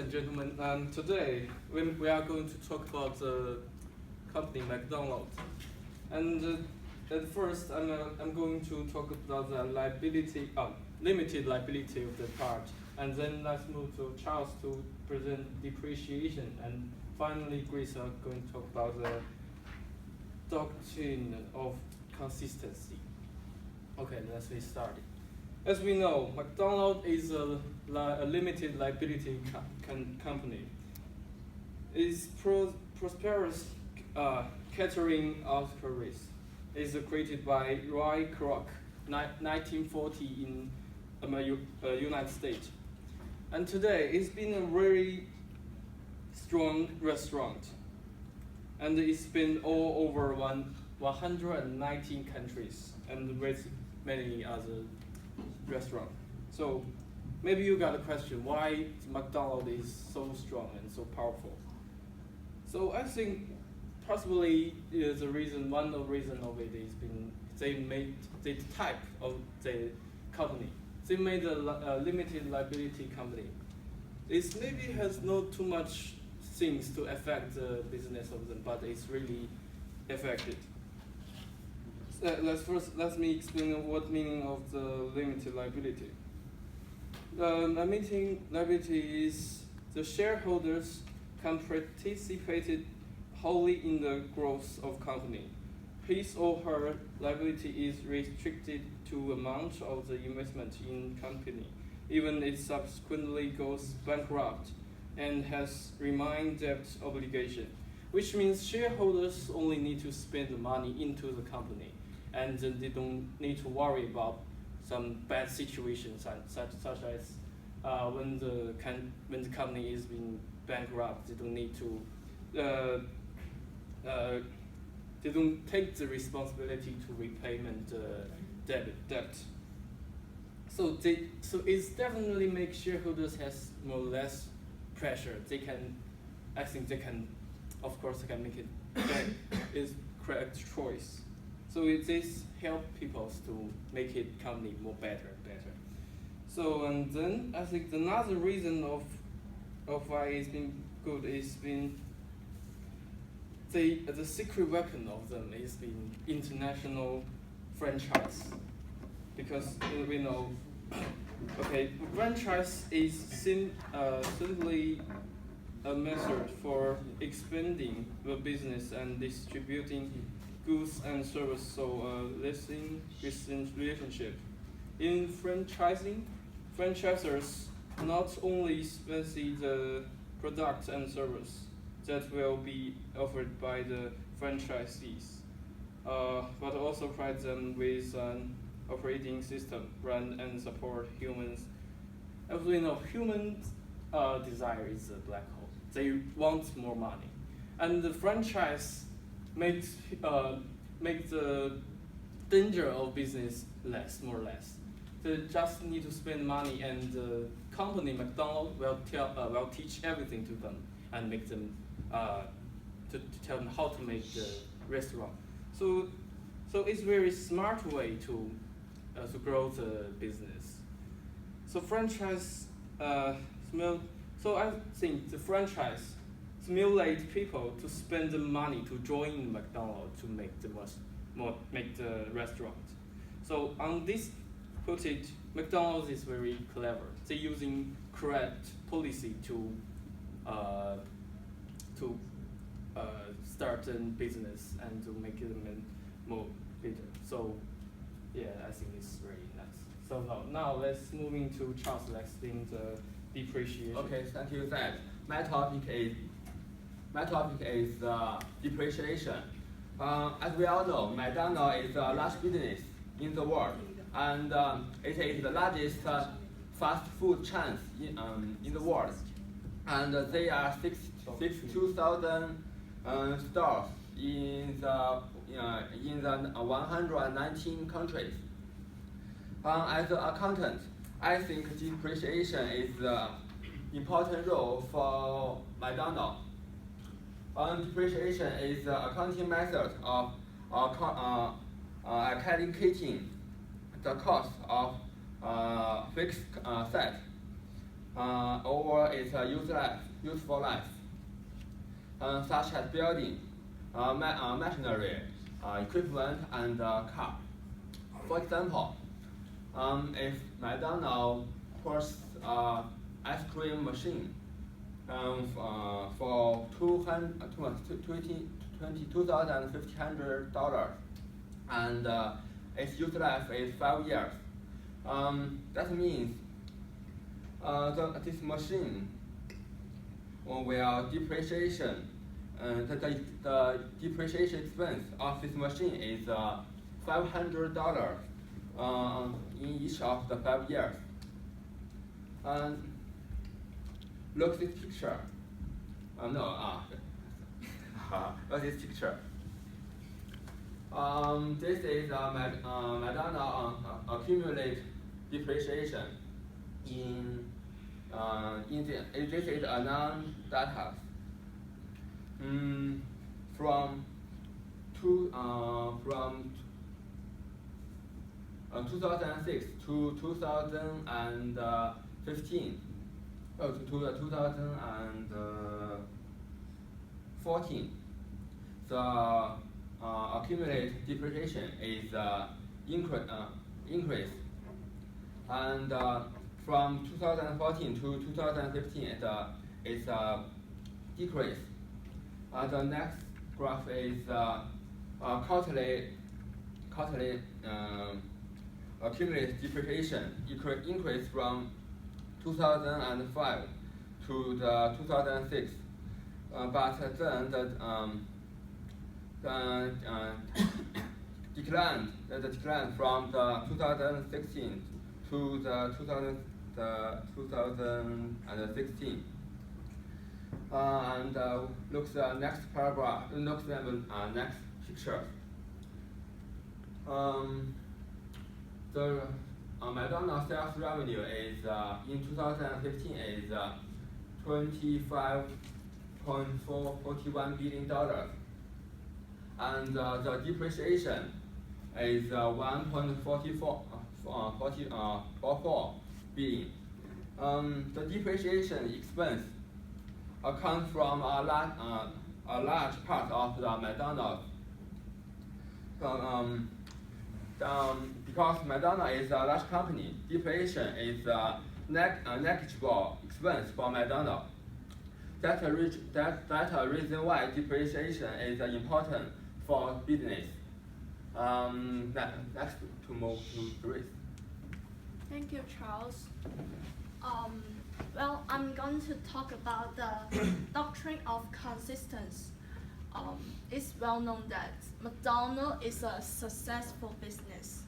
and gentlemen, today we are going to talk about the company McDonald's. And at first, I'm going to talk about the limited liability of the part, and then let's move to Charles to present depreciation, and finally Grace are going to talk about the doctrine of consistency. Okay, let's get started. As we know, McDonald's is a limited liability company. Its prosperous catering outcaries is created by Roy Kroc, 1940 in United States. And today, it's been a very strong restaurant. And it's been all over 119 countries and with many other restaurant. So maybe you got a question, why McDonald's is so strong and so powerful? So I think possibly one of the reason of it is they made the type of the company. They made a limited liability company. It maybe has not too much things to affect the business of them, but it's really affected. Let me explain what meaning of the limited liability. The limited liability is the shareholders can participate wholly in the growth of company. His or her liability is restricted to amount of the investment in company, even if subsequently goes bankrupt and has remained debt obligation, which means shareholders only need to spend the money into the company, and then they don't need to worry about some bad situations such as when the company is being bankrupt. They don't need to they don't take the responsibility to repayment debt. So it's definitely make shareholders has more or less pressure. I think they can, of course, they can make it is correct choice. So this help people to make it company more better. So and then I think another reason of why it's been good is been the secret weapon of them is been international franchise, because we know okay, franchise is simply a method for expanding the business and distributing goods and service, so lasting business relationship. In franchising, franchisors not only specify the product and service that will be offered by the franchisees, but also provide them with an operating system, run and support humans. As we know, humans' desire is a black hole. They want more money, and the franchise makes the danger of business more or less. They just need to spend money, and the company McDonald's will teach everything to them and make them to tell them how to make the restaurant. So it's very smart way to grow the business. So franchise So I think the franchise stimulate people to spend the money to join McDonald's to make the restaurant. So on this footage, McDonald's is very clever. They're using correct policy to start a business and to make it more bigger. So yeah, I think it's very nice. So now let's move into Charles. Let's explain the depreciation. Okay, thank you, Zach. My topic is depreciation. As we all know, McDonald's is a large business in the world, and it is the largest fast food chain in the world. And there are 62,000 stores in the 119 countries. As an accountant, I think depreciation is an important role for McDonald's. Depreciation is the accounting method of calculating the cost of fixed asset. over its useful life, such as building, machinery, equipment, and car. For example, if McDonald's puts ice cream machine for $22,500, and its useful life is 5 years. That means this machine will depreciation. The depreciation expense of this machine is $500 in each of the 5 years. And look at this picture. Look at this picture. This is McDonald's accumulate depreciation in this is a non-data. From 2006 to 2015, to 2014, the accumulated depreciation is increase, and from 2014 to 2015, it's decrease. The next graph is quarterly accumulated depreciation increase from 2005 to 2006, but then the decline from the 2016 to the 2016. And look the next paragraph. Look the next picture. The McDonald's sales revenue is in 2015 is $25.41 billion, and the depreciation is 1.44 billion. The depreciation expense accounts from a large part of the McDonald's. Because McDonald's is a large company, depreciation is a negligible expense for McDonald's. That's a reason why depreciation is important for business. Next, to move to Grace. Thank you, Charles. Well, I'm going to talk about the doctrine of consistency. It's well known that McDonald's is a successful business.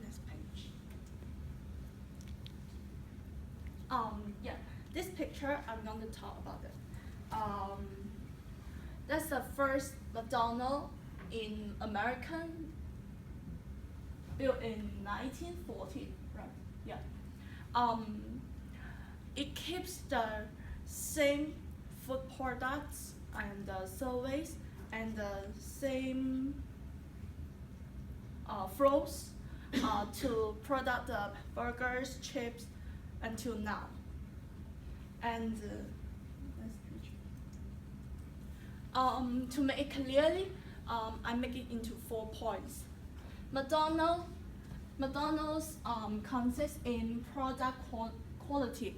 Next page. Yeah, this picture I'm going to talk about it. That's the first McDonald's in America, built in 1940, right? Yeah. It keeps the same food products and the service and the same flows to product the burgers, chips until now. And to make it clearly, I make it into 4 points. McDonald's consists in product quality.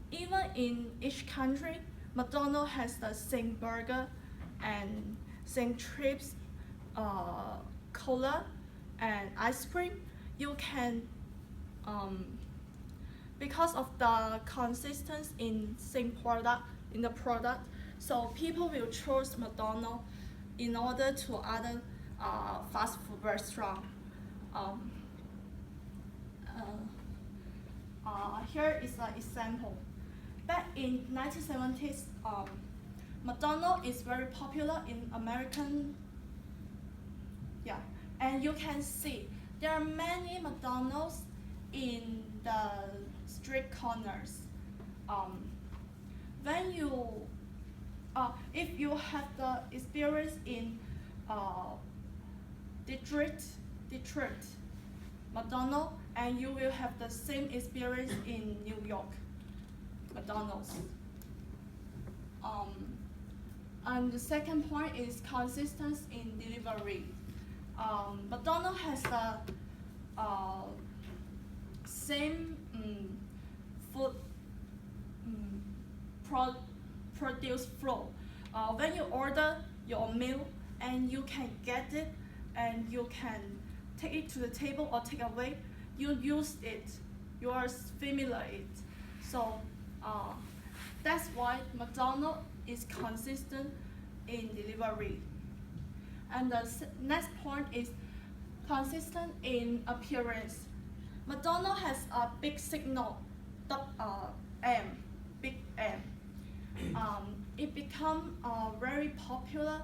Even in each country, McDonald's has the same burger and same chips, cola, and ice cream. You can, because of the consistency in the product, so people will choose McDonald's in order to other fast food restaurant. Here is an example. Back in 1970s, McDonald's is very popular in American. Yeah, and you can see there are many McDonald's in the street corners. When you if you have the experience in Detroit, McDonald's, and you will have the same experience in New York, McDonald's. And the second point is consistency in delivery. McDonald's has the same food produce flow. When you order your meal and you can get it and you can take it to the table or take away, you use it, you are familiar it. So that's why McDonald's is consistent in delivery. And the next point is consistent in appearance. McDonald's has a big signal, M, big M. It become a very popular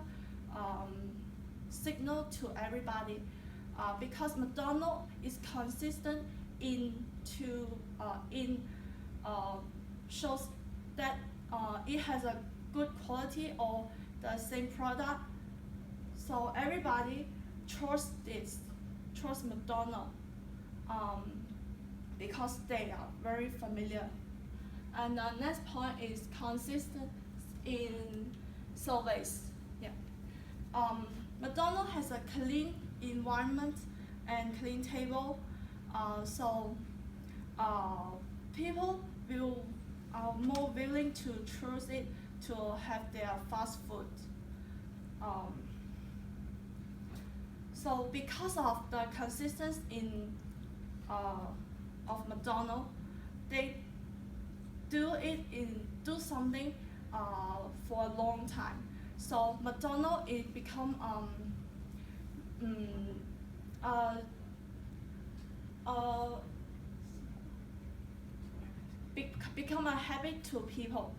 signal to everybody because McDonald's is consistent in shows that it has a good quality or the same product. So everybody trusts McDonald's because they are very familiar. And the next point is consistent in service. Yeah. McDonald's has a clean environment and clean table, so people are more willing to choose it to have their fast food. So because of the consistency of McDonald's, they do something for a long time. So McDonald's it become become a habit to people.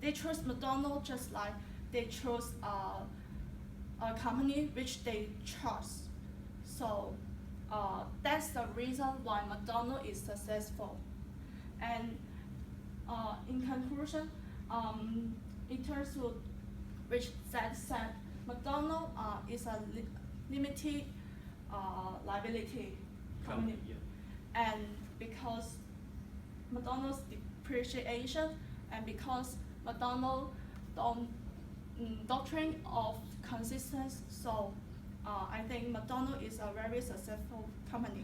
They choose McDonald's just like they choose a company which they trust. So that's the reason why McDonald's is successful. And in conclusion, in terms of which Zed said, McDonald's is a limited liability company. Yeah. And because McDonald's depreciation and because McDonald's doctrine of consistency, so I think McDonald's is a very successful company.